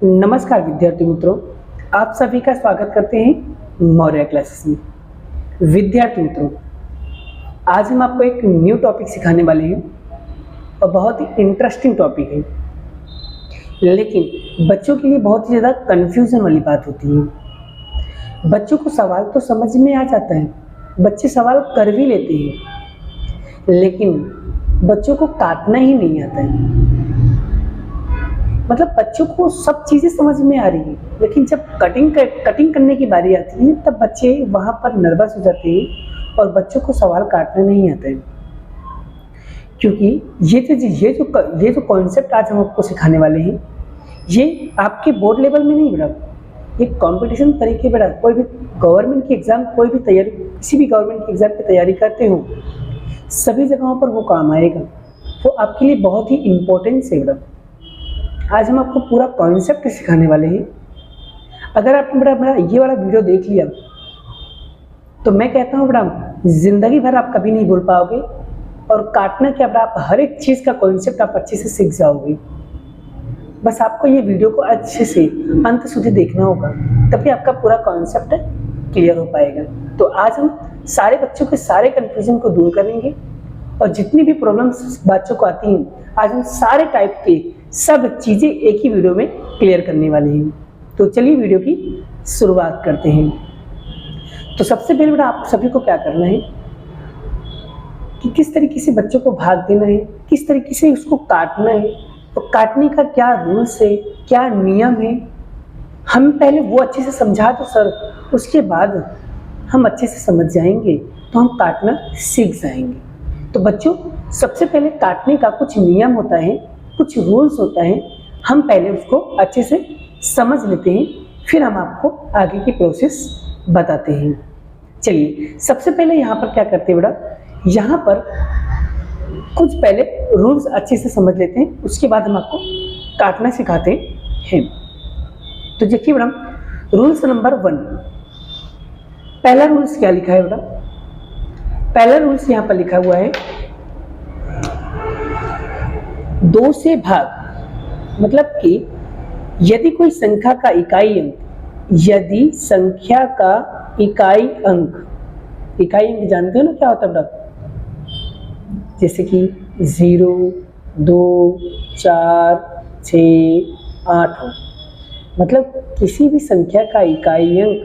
नमस्कार विद्यार्थी मित्रों, आप सभी का स्वागत करते हैं मौर्य क्लासेस में। विद्यार्थी मित्रों, आज हम आपको एक न्यू टॉपिक सिखाने वाले हैं और बहुत ही इंटरेस्टिंग टॉपिक है, लेकिन बच्चों के लिए बहुत ही ज़्यादा कन्फ्यूजन वाली बात होती है। बच्चों को सवाल तो समझ में आ जाता है, बच्चे सवाल कर भी लेते हैं, लेकिन बच्चों को काटना ही नहीं आता है। मतलब बच्चों को सब चीज़ें समझ में आ रही है, लेकिन जब कटिंग करने की बारी आती है तब बच्चे वहाँ पर नर्वस हो जाते हैं और बच्चों को सवाल काटना नहीं आता है। क्योंकि ये जो कॉन्सेप्ट आज हम आपको सिखाने वाले हैं, ये आपके बोर्ड लेवल में नहीं बेटा, ये कंपटीशन तरीके बेटा। कोई भी गवर्नमेंट की एग्ज़ाम, कोई भी तैयारी, किसी भी गवर्नमेंट की एग्ज़ाम की तैयारी करते हो, सभी जगहों पर वो काम आएगा। वो आपके लिए बहुत ही इम्पोर्टेंस है बेटा। आज हम आपको पूरा कॉन्सेप्ट सिखाने वाले हैं। अगर आपने बड़ा ये वाला वीडियो देख लिया तो मैं कहता हूँ बड़ा, जिंदगी भर आप कभी नहीं भूल पाओगे और काटना क्या बड़ा, आप हर एक चीज़ का कॉन्सेप्ट आप अच्छे से सीख जाओगे। बस आपको ये वीडियो को अच्छे से अंत સુધી देखना होगा, तभी आपका पूरा कॉन्सेप्ट क्लियर हो पाएगा। तो आज हम सारे बच्चों के सारे कन्फ्यूजन को दूर करेंगे और जितनी भी प्रॉब्लम्स बच्चों को आती हैं, आज हम सारे टाइप के सब चीज़ें एक ही वीडियो में क्लियर करने वाले हैं। तो चलिए वीडियो की शुरुआत करते हैं। तो सबसे पहले बेटा आप सभी को क्या करना है कि किस तरीके से बच्चों को भाग देना है, किस तरीके से उसको काटना है, तो काटने का क्या रूल्स है, क्या नियम है, हम पहले वो अच्छे से समझा दो सर, उसके बाद हम अच्छे से समझ जाएंगे तो हम काटना सीख जाएंगे। तो बच्चों, सबसे पहले काटने का कुछ नियम होता है, कुछ रूल्स होता है, हम पहले उसको अच्छे से समझ लेते हैं, फिर हम आपको आगे की प्रोसेस बताते हैं। चलिए सबसे पहले यहाँ पर क्या करते हैं बेटा, यहाँ पर कुछ पहले रूल्स अच्छे से समझ लेते हैं, उसके बाद हम आपको काटना सिखाते हैं। तो देखिए बेटा, रूल्स नंबर 1, पहला रूल्स क्या लिखा है बेटा, पहला रूल्स यहाँ पर लिखा हुआ है 2 से भाग। मतलब कि यदि कोई संख्या का इकाई अंक, यदि संख्या का इकाई अंक जानते हो ना क्या होता है बेटा, जैसे कि 0, 2, 4, 6, 8 हो, मतलब किसी भी संख्या का इकाई अंक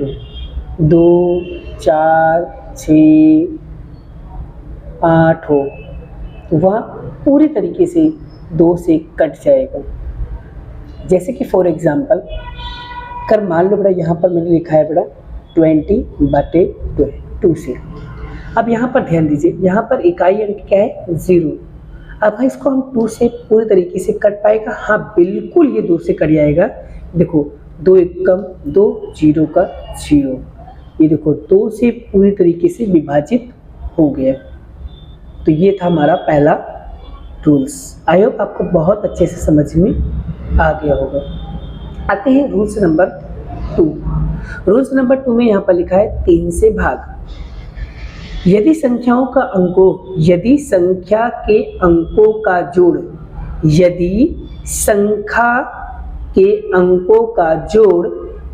2, 4, 6, 8 हो, तो वह पूरी तरीके से 2 से कट जाएगा। जैसे कि फॉर एग्जाम्पल कर मान लो बेटा, यहाँ पर मैंने लिखा है बेटा 20/2 से। अब यहाँ पर ध्यान दीजिए, यहाँ पर इकाई अंक क्या है, 0। अब इसको हम 2 से पूरी तरीके से कट पाएगा, हाँ बिल्कुल ये 2 से कट जाएगा। देखो 2 एकम 2, 0 का 0, ये देखो 2 से पूरी तरीके से विभाजित हो गया। तो ये था हमारा पहला रूल्स। आई होप आपको बहुत अच्छे से समझ में आ गया होगा। आते हैं रूल्स नंबर 2। रूल्स नंबर 2 में यहाँ पर लिखा है 3 से भाग। यदि संख्या के अंकों का जोड़, यदि संख्या के अंकों का जोड़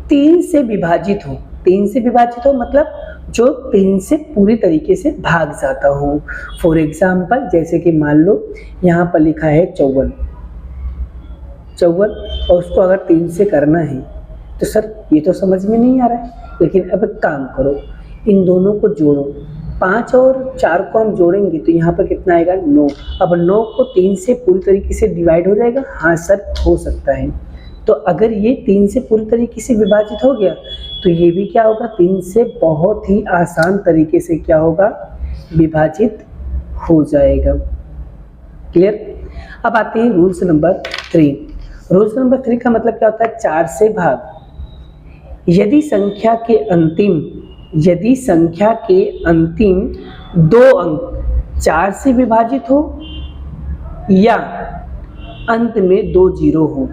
3 से विभाजित हो, 3 से विभाजित हो मतलब जो 3 से पूरी तरीके से भाग जाता हो। फॉर एग्जाम्पल जैसे कि मान लो यहाँ पर लिखा है 54 और उसको अगर 3 से करना है तो सर ये तो समझ में नहीं आ रहा है, लेकिन अब एक काम करो, इन दोनों को जोड़ो, 5 और 4 को हम जोड़ेंगे तो यहाँ पर कितना आएगा, 9। अब 9 को 3 से पूरी तरीके से डिवाइड हो जाएगा, हाँ सर हो सकता है। तो अगर ये 3 से पूरी तरीके से विभाजित हो गया तो ये भी क्या होगा, 3 से बहुत ही आसान तरीके से क्या होगा, विभाजित हो जाएगा। क्लियर। अब आते हैं रूल्स नंबर 3। रूल्स नंबर 3 का मतलब क्या होता है, 4 से भाग। यदि संख्या के अंतिम 2 अंक 4 से विभाजित हो या अंत में 2 0 हो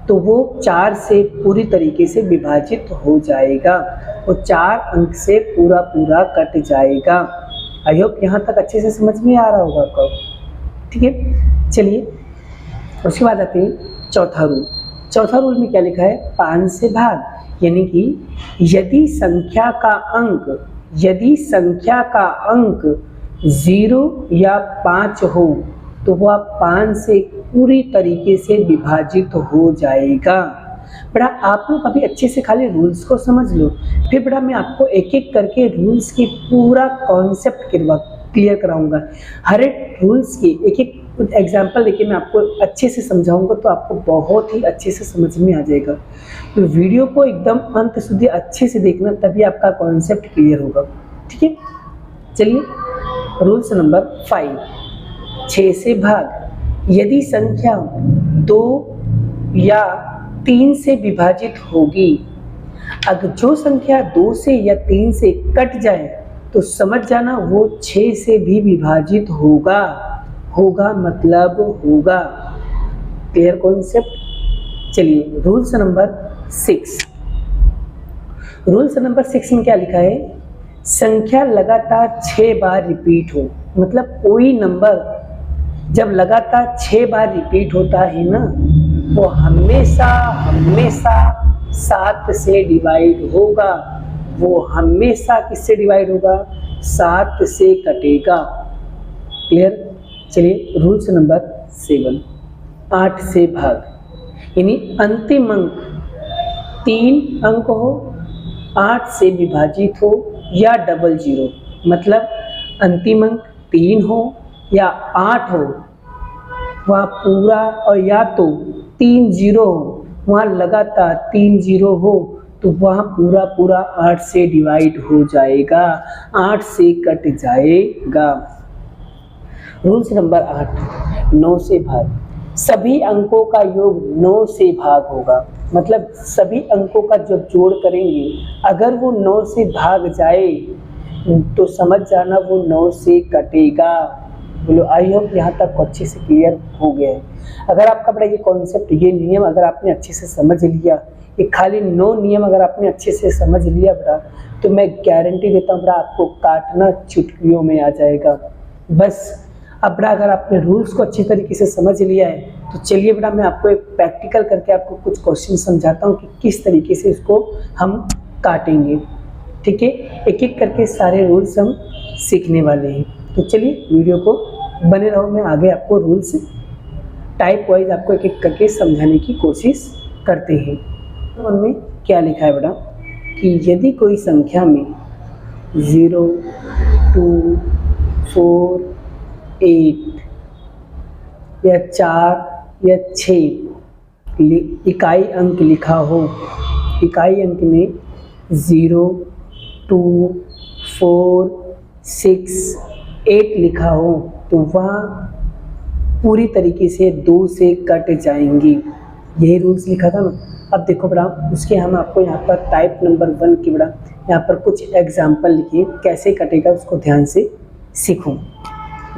तो वो 4 से पूरी तरीके से विभाजित हो जाएगा, वो 4 अंक से पूरा कट जाएगा। आई होप यहाँ तक अच्छे से समझ में आ रहा होगा आपको। ठीक है, चलिए उसके बाद आते हैं चौथा रूल। चौथा रूल में क्या लिखा है, 5 से भाग, यानी कि यदि संख्या का अंक 0 या 5 हो तो वह 5 से पूरी तरीके से विभाजित हो जाएगा। बेटा आप लोग अभी अच्छे से खाली रूल्स को समझ लो, फिर बेटा मैं आपको एक एक करके रूल्स की पूरा कॉन्सेप्ट क्लियर कराऊंगा। हर एक रूल्स की एक एक एग्जाम्पल लेके मैं आपको अच्छे से समझाऊंगा, तो आपको बहुत ही अच्छे से समझ में आ जाएगा। तो वीडियो को एकदम अंत સુધી अच्छे से देखना, तभी आपका कॉन्सेप्ट क्लियर होगा। ठीक है, चलिए रूल्स नंबर 5, 6 से भाग। यदि संख्या 2 या 3 से विभाजित होगी, अगर जो संख्या 2 से या 3 से कट जाए तो समझ जाना वो 6 से भी विभाजित होगा मतलब होगा। Clear concept. चलिए रूल्स नंबर 6। रूल्स नंबर 6 में क्या लिखा है, संख्या लगातार 6 बार रिपीट हो, मतलब कोई नंबर जब लगातार 6 बार रिपीट होता है ना, वो हमेशा 7 से डिवाइड होगा। वो हमेशा किससे डिवाइड होगा, 7 से कटेगा। क्लियर। चलिए रूल्स नंबर 7, 8 से भाग, यानी अंतिम अंक 3 अंक हो, 8 से विभाजित हो या डबल 0, मतलब अंतिम अंक 3 हो या 8 हो, वहाँ पूरा, और या तो 3 0 हो, वहाँ लगातार 3 0 हो, तो वहाँ पूरा 8 से डिवाइड हो जाएगा, 8 से कट जाएगा। रूल्स नंबर 8, 9 से भाग। सभी अंकों का योग 9 से भाग होगा, मतलब सभी अंकों का जब जोड़ करेंगे, अगर वो 9 से भाग जाए तो समझ जाना वो 9 से कटेगा। बोलो आई होप यहाँ तक अच्छे से क्लियर हो गया है। अगर आपका बड़ा ये कॉन्सेप्ट, ये नियम अगर आपने अच्छे से समझ लिया, ये खाली 9 नियम अगर आपने अच्छे से समझ लिया बेटा, तो मैं गारंटी देता हूँ बेटा आपको काटना चुटकियों में आ जाएगा। बस अब बेटा अगर आपने रूल्स को अच्छी तरीके से समझ लिया है, तो चलिए बेटा मैं आपको एक प्रैक्टिकल करके आपको कुछ क्वेश्चन समझाता हूँ कि किस तरीके से इसको हम काटेंगे। ठीक है, एक एक करके सारे रूल्स हम सीखने वाले हैं। तो चलिए वीडियो को बने रहो, मैं आगे आपको रूल्स टाइप वाइज आपको एक एक करके समझाने की कोशिश करते हैं। तो उनमें क्या लिखा है बेटा, कि यदि कोई संख्या में 0, 2, 4, 8 या 4 या 6 इकाई अंक लिखा हो, इकाई अंक में 0, 2, 4, 6, 8 लिखा हो, तो वह पूरी तरीके से 2 से कट जाएंगी। यही रूल्स लिखा था ना। अब देखो बेटा, उसके हम आपको यहाँ पर टाइप नंबर 1 की बेटा यहाँ पर कुछ एग्जाम्पल लिखिए, कैसे कटेगा उसको ध्यान से सीखो।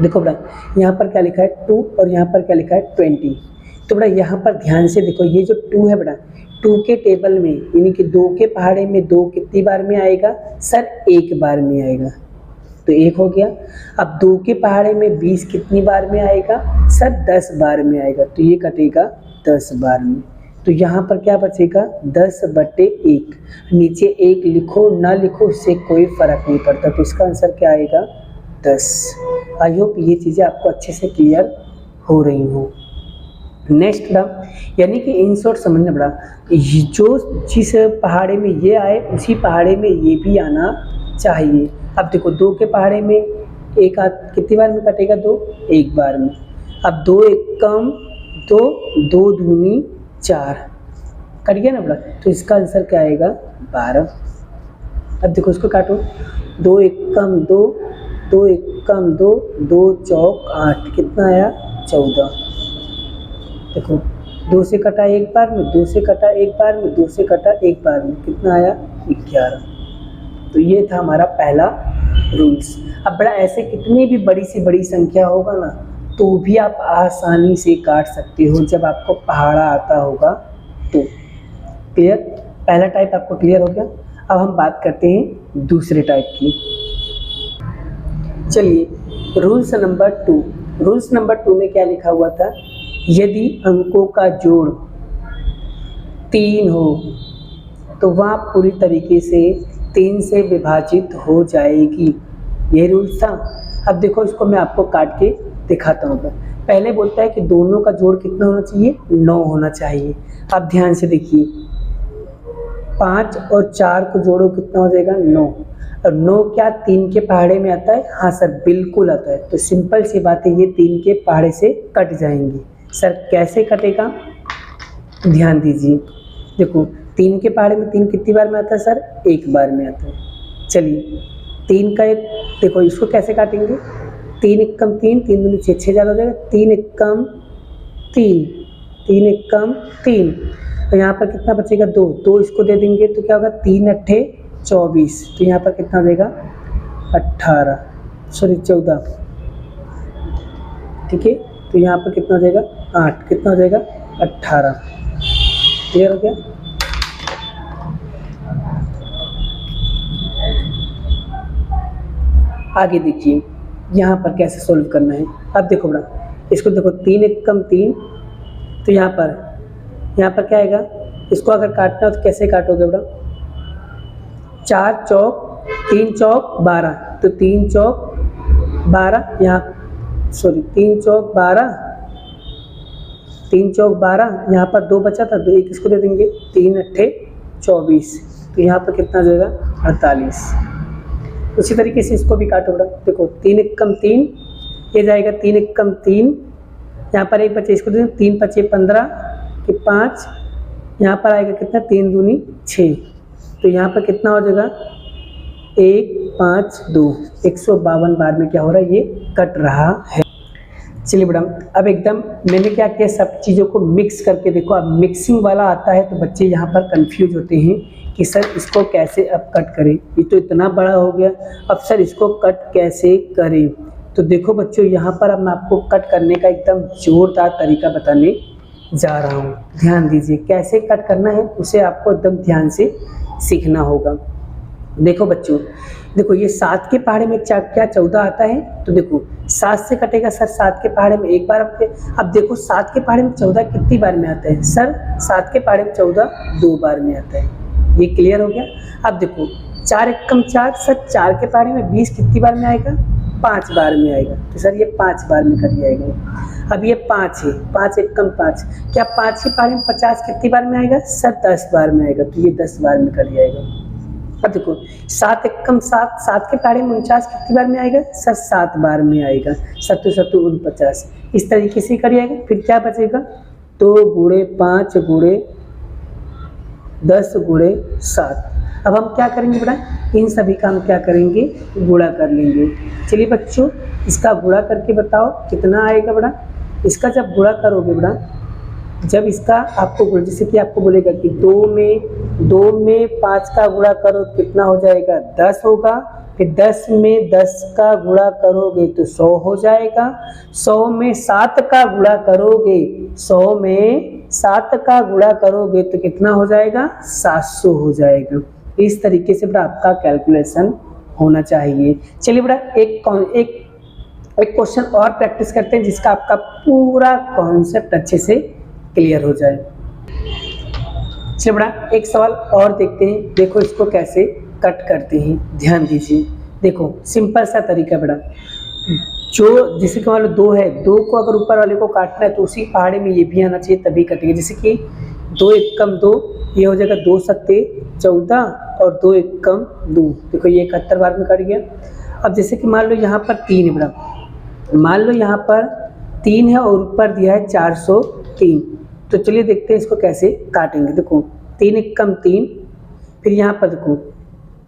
देखो बेटा यहाँ पर क्या लिखा है 2 और यहाँ पर क्या लिखा है 20। तो बेटा यहाँ पर ध्यान से देखो, ये जो 2 है बेटा, 2 के टेबल में यानी कि 2 के पहाड़े में 2 कितनी बार में आएगा सर, 1 बार में आएगा, तो 1 हो गया। अब 2 के पहाड़े में 20 कितनी बार में आएगा सर, 10 बार में आएगा, तो ये कटेगा 10 बार में। तो यहाँ पर क्या बचेगा 10/1। नीचे 1 लिखो ना लिखो उससे कोई फर्क नहीं पड़ता, तो इसका आंसर क्या आएगा 10। आई होप ये चीज़ें आपको अच्छे से क्लियर हो रही हो। नेक्स्ट बेटा, यानी कि इन शॉर्ट समझना बेटा, जो जिस पहाड़े में ये आए उसी पहाड़े में ये भी आना चाहिए। अब देखो 2 के पहाड़े में 1 कितनी बार में कटेगा 2, 1 बार में। अब 2 1 कम 2, 2 दूनी 4, कट गया ना बेटा, तो इसका आंसर क्या आएगा 12। अब देखो इसको काटो, 2 1 कम 2, 2 1 कम 2, 2 चौक 8, कितना आया 14। देखो 2 से कटा 1 बार में, 2 से कटा 1 बार में, 2 से कटा 1 बार में, कितना आया 11। तो ये था हमारा पहला रूल्स। अब बड़ा ऐसे कितनी भी बड़ी से बड़ी संख्या होगा ना, तो भी आप आसानी से काट सकते हो जब आपको पहाड़ा आता होगा तो। क्लियर, पहला टाइप आपको क्लियर हो गया। अब हम बात करते हैं दूसरे टाइप की। चलिए रूल्स नंबर 2। रूल्स नंबर 2 में क्या लिखा हुआ था, यदि अंकों का जोड़ 3 हो तो वहाँ पूरी तरीके से 3 से विभाजित हो जाएगी। ये रूल था। अब देखो इसको मैं आपको काट के दिखाता हूँ। पहले बोलता है कि दोनों का जोड़ कितना होना चाहिए, 9 होना चाहिए। अब ध्यान से देखिए, 5 और 4 को जोड़ो कितना हो जाएगा, 9। और 9 क्या 3 के पहाड़े में आता है? हाँ सर बिल्कुल आता है। तो सिंपल सी बात है, ये 3 के पहाड़े से कट जाएंगे। सर कैसे कटेगा, ध्यान दीजिए। देखो 3 के पहाड़े में 3 कितनी बार में आता है सर, 1 बार में आता है। चलिए 3 का एक, देखो इसको कैसे काटेंगे, 3 एकम 3, 3 दूनी 6, 6 हो जाएगा। 3 एकम 3, 3 एकम 3, तो यहाँ पर कितना बचेगा, 2। 2 इसको दे देंगे तो क्या होगा, 3 अट्ठे 24, तो यहाँ पर कितना हो जाएगा, 14, ठीक है। तो यहाँ पर कितना हो जाएगा, 8, कितना हो जाएगा, 18। क्लियर हो गया। आगे देखिए यहाँ पर कैसे सोल्व करना है। अब देखो बड़ा, इसको देखो 3 एकम 3, तो यहाँ पर क्या आएगा, इसको अगर काटना हो तो कैसे काटोगे बड़ा, 4 चौक 3 चौक 12, तो 3 चौक 12, यहाँ सॉरी 3 चौक 12, 3 चौक 12, यहाँ पर 2 बचा था तो 1 इसको दे देंगे, 3 अट्ठे 24, तो यहाँ पर कितना हो जाएगा, 48। उसी तरीके से इसको भी काटो बड़ा, देखो 3 एकम 3, ये जाएगा 3 एकम 3, यहाँ पर 1 बचे, इसको दे देंगे, 3 पचे 15 के 5, यहाँ पर आएगा कितना, 3 दूनी 6, तो यहाँ पर कितना हो जाएगा, 1 5 2, 152 बार में क्या हो रहा है, ये कट रहा है। चलिए बेटा, अब एकदम मैंने क्या किया, सब चीज़ों को मिक्स करके देखो। अब मिक्सिंग वाला आता है तो बच्चे यहाँ पर कंफ्यूज होते हैं कि सर इसको कैसे अब कट करें, ये तो इतना बड़ा हो गया, अब सर इसको कट कैसे करें। तो देखो बच्चों, यहाँ पर अब मैं आपको कट करने का एकदम जोरदार तरीका बताने जा रहा हूँ। ध्यान दीजिए, कैसे कट करना है उसे आपको एकदम ध्यान से सीखना होगा। देखो बच्चों, देखो ये 7 के पहाड़े में क्या 14 आता है, तो देखो 7 से कटेगा सर, 7 के पहाड़े में 1 बार आते हैं। अब देखो 7 के पहाड़े में 14 कितनी बार में आता है, सर 7 के पहाड़े में 14 2 बार में आता है। ये क्लियर हो गया। अब देखो 4 एकम 4, सर 4 के पहाड़े में 20 कितनी बार में आएगा, 5 बार में आएगा, तो सर ये 5 बार में कट जाएगा। अब ये 5 है, 5 एकम 5, क्या 5 के पहाड़े में 50 कितनी बार में आएगा, सर 10 बार में आएगा, तो ये 10 बार में कट जाएगा। अब देखो 7 एकम 7, 7 के पहाड़े में 49 कितनी बार में आएगा, सर 7 बार में आएगा, 7 7 49, इस तरीके से कट जाएगा। फिर क्या बचेगा, 2 गुणे 5 गुणे 10 गुणे 7। अब हम क्या करेंगे बेटा, इन सभी का हम क्या करेंगे, गुणा कर लेंगे। चलिए बच्चों, इसका गुणा करके बताओ कितना आएगा बेटा। इसका जब गुणा करोगे बेटा, जब इसका आपको जैसे कि आपको बोलेगा कि 2 में 5 का गुणा करो कितना हो जाएगा, 10 होगा। फिर 10 में 10 का गुणा करोगे तो 100 हो जाएगा। 100 में 7 का गुणा करोगे, 100 में 7 का गुणा करोगे तो कितना हो जाएगा, 700 हो जाएगा। इस तरीके से बेटा आपका कैलकुलेशन होना चाहिए। चलिए बेटा एक क्वेश्चन और प्रैक्टिस करते हैं जिसका आपका पूरा कॉन्सेप्ट अच्छे से क्लियर हो जाए। चलिए बेटा एक सवाल और देखते हैं, देखो इसको कैसे कट करते हैं, ध्यान दीजिए। देखो सिंपल सा तरीका बेटा, जो जैसे कि मान लो 2 है, 2 को अगर ऊपर वाले को काटना है तो उसी पहाड़े में ये भी आना चाहिए तभी कटेगा। जैसे कि 2 एकम 2, ये हो जाएगा 2 सत्ते 14 और 2 एकम 2, देखो ये 71 बार में कट गया। अब जैसे कि मान लो यहाँ पर 3 है बेटा, मान लो यहाँ पर 3 है और ऊपर दिया है 403, तो चलिए देखते हैं इसको कैसे काटेंगे। देखो 3 एकम 3, फिर यहाँ पर देखो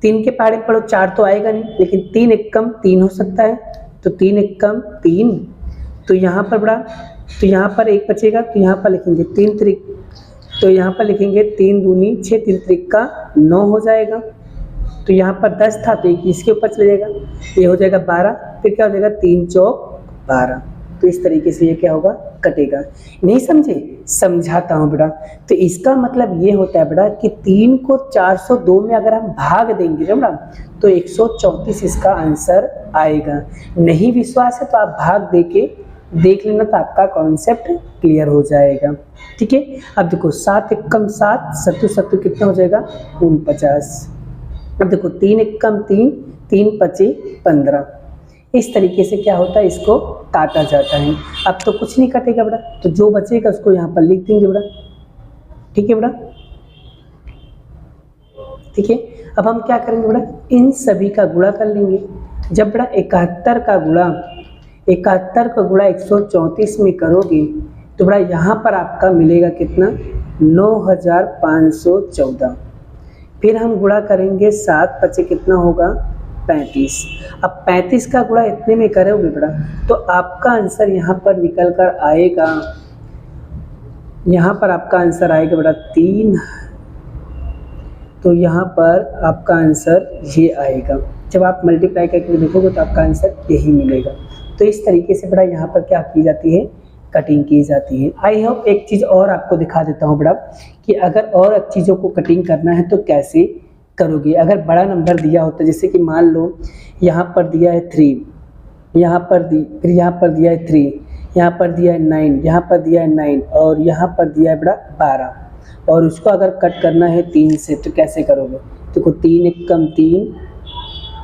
3 के पहाड़े पढ़ो 4 तो आएगा नहीं, लेकिन 3 एकम 3 हो सकता है, तो 3 एकम 3, तो यहाँ पर बड़ा, तो यहाँ पर 1 बचेगा, तो यहाँ पर लिखेंगे 3 त्रिक, तो यहाँ पर लिखेंगे 3 दूनी 6, 3 त्रिक का 9 हो जाएगा। तो यहाँ पर 10 था तो 1 इसके ऊपर चले जाएगा, ये हो जाएगा 12, फिर क्या हो जाएगा 3 चौक 12। तो इस तरीके से ये क्या होगा, कटेगा। नहीं समझे, समझाता हूँ बेटा। तो इसका मतलब ये होता है बेटा कि 3 को 402 में अगर हम भाग देंगे बेटा तो 134 इसका आंसर आएगा। नहीं विश्वास है तो आप भाग दे के देख लेना तो आपका कॉन्सेप्ट क्लियर हो जाएगा। ठीक है, अब देखो 7 एकम 7, सत्तू सत्तू कितना हो जाएगा 49। अब देखो 3 एकम 3, 3 पचे 15। इस तरीके से क्या होता है, इसको काटा जाता है। अब तो कुछ नहीं कटेगा बेटा, तो जो बचेगा उसको यहाँ पर लिख देंगे बेटा। ठीक है बेटा, ठीक है। अब हम क्या करेंगे बेटा, इन सभी का गुणा कर लेंगे। जब बेटा 71 का गुणा 134 में करोगे तो बेटा यहाँ पर आपका मिलेगा कितना 9514। फिर हम गुणा करेंगे 7 पचे कितना होगा 35। अब 35 का गुणा इतने में करोगे बेटा तो आपका आंसर यहाँ पर निकल कर आएगा, यहाँ पर आपका आंसर आएगा बेटा 3। तो यहाँ पर आपका आंसर ये आएगा। जब आप मल्टीप्लाई करके देखोगे तो आपका आंसर यही मिलेगा। तो इस तरीके से बेटा यहाँ पर क्या की जाती है, कटिंग की जाती है। आई होप एक चीज़ और आपको दिखा देता हूँ बेटा कि अगर और चीज़ों को कटिंग करना है तो कैसे करोगे। अगर बड़ा नंबर दिया होता है, जैसे कि मान लो यहाँ पर दिया है 3, यहाँ पर फिर यहाँ पर दिया है 3, यहाँ पर दिया है 9, यहाँ पर दिया है 9 और यहाँ पर दिया है बेटा 12, और उसको अगर कट करना है 3 से तो कैसे करोगे। देखो 3 एकम 3,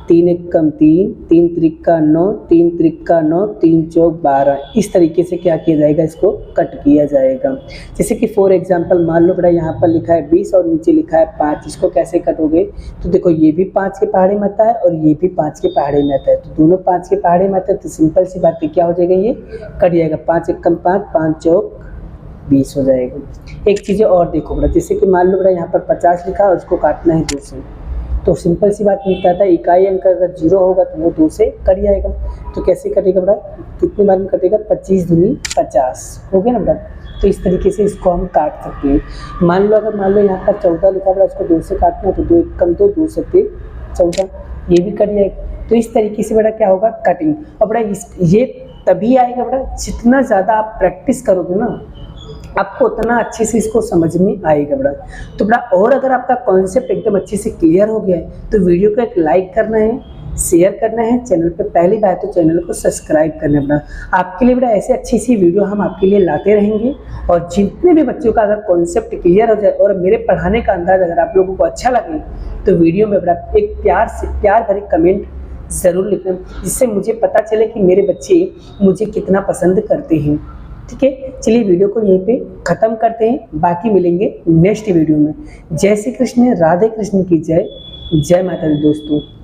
3 एकम 3, 3 त्रिक्का 9, 3 त्रिक्का 9, 3 चौक 12। इस तरीके से क्या किया जाएगा, इसको कट किया जाएगा। जैसे कि फॉर एग्जांपल मान लो बेटा यहाँ पर लिखा है 20 और नीचे लिखा है 5, इसको कैसे कटोगे। तो देखो ये भी 5 के पहाड़े में आता है और ये भी 5 के पहाड़े में आता है, तो दोनों 5 के पहाड़े में आता है। तो सिंपल सी बात है, क्या हो जाएगा, ये कट जाएगा। 5 एकम 5, 5 चौक 20 हो जाएगा। एक चीज़ और देखो बेटा, जैसे कि मान लो बेटा यहाँ पर 50 लिखा है, उसको काटना है 2 से, तो सिंपल सी बात नहीं कहता, इकाई अंक अगर 0 होगा तो वो 2 से कट जाएगा। तो कैसे कटेगा बेटा, कितनी बार में कटेगा, 25 दूनी 50 हो गया ना बेटा। तो इस तरीके से इसको हम काट सकते हैं। मान लो यहाँ पर 14 लिखा बेटा, उसको 2 से काटना है तो 2 एकम 2, 2 सत्ते 14, ये भी कट जाएगा। तो इस तरीके से बेटा क्या होगा, कटिंग। और बेटा ये तभी आएगा बेटा जितना ज़्यादा आप प्रैक्टिस करोगे ना, आपको उतना अच्छे से इसको समझ में आएगा बेटा। तो बेटा और अगर आपका कॉन्सेप्ट एकदम अच्छे से क्लियर हो गया है तो वीडियो को एक लाइक करना है, शेयर करना है, चैनल पे पहली बार तो चैनल को सब्सक्राइब करना है बेटा। आपके लिए बेटा ऐसे अच्छी सी वीडियो हम आपके लिए लाते रहेंगे। और जितने भी बच्चों का अगर कॉन्सेप्ट क्लियर हो जाए और मेरे पढ़ाने का अंदाज अगर आप लोगों को अच्छा लगे तो वीडियो में बेटा एक प्यार भरे कमेंट ज़रूर लिखना, जिससे मुझे पता चले कि मेरे बच्चे मुझे कितना पसंद करते हैं। ठीक है, चलिए वीडियो को यहीं पे ख़त्म करते हैं, बाकी मिलेंगे नेक्स्ट वीडियो में। जय श्री कृष्ण, राधे कृष्ण की जय, जय माता दी दोस्तों।